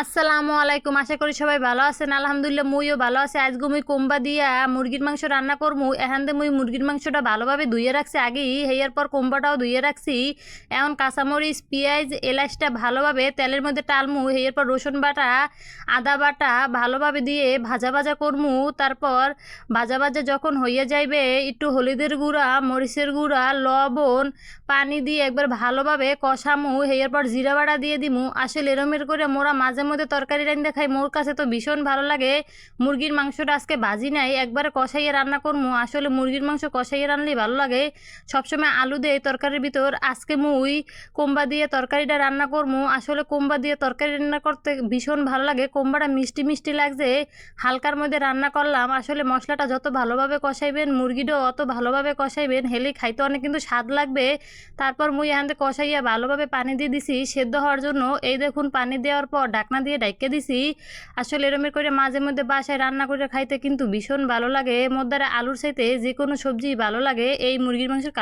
আসসালামু আলাইকুম। আশা করি সবাই ভালো আছেন। আলহামদুলিল্লাহ মুইও ভালো আছি। আজকে মুই কোম্বা দিয়া মুরগির মাংস রান্না করমু। এখান থেকে মুই মুরগির মাংসটা ভালোভাবে ধুয়ে রাখছি আগেই, হেয়ার পর কোম্বাটাও ধুয়ে রাখছি। এখন কাঁচামরিচ পেঁয়াজ এলাচটা ভালোভাবে তেলের মধ্যে টালমু, হেয়ার পর রসুন বাটা আদা বাটা ভালোভাবে দিয়ে ভাজা ভাজা করমু। তারপর ভাজা ভাজা যখন হইয়া যাইবে একটু হলুদের গুঁড়া, মরিচের গুঁড়া, লবণ, পানি দিয়ে একবার ভালোভাবে কষামু। হেয়ার পর জিরা বাটা দিয়ে দিমু। আসলে এরমের করে মোরা মাঝে মধ্যে তরকারি রান্না খাই, মোর কাছে তো ভীষণ ভালো লাগে। মুরগির মাংসটা আজকে ভাজি নাই, একবারে কষাইয়ে রান্না করমু। আসলে মুরগির মাংস কষাইয়ে রান্নলেই ভালো লাগে, সবসময় আলু দেয় তরকারির ভিতর। আজকে মুই কোম্বা দিয়ে তরকারিটা রান্না করমু। আসলে কোম্বা দিয়ে তরকারি রান্না করতে ভীষণ ভালো লাগে। কোম্বাটা মিষ্টি মিষ্টি লাগছে, হালকার মধ্যে রান্না করলাম। আসলে মশলাটা যত ভালোভাবে কষাইবেন, মুরগিটাও অত ভালোভাবে কষাইবেন, হেলে খাইতে অনেক কিন্তু স্বাদ লাগবে। তারপর মুই এখান থেকে কষাইয়া ভালোভাবে পানি দিয়ে দিছি সেদ্ধ হওয়ার জন্য। এই দেখুন পানি দেওয়ার পর ঢাকনা দিয়ে ঢাইকে দিছি। আসলে এরমের করে মাঝে মধ্যে বাসায় রান্না করে খাইতে কিন্তু ভীষণ ভালো লাগে। মধ্যে আলুর সাথে যে কোনো সবজি ভালো লাগে। এই মুরগির মাংসের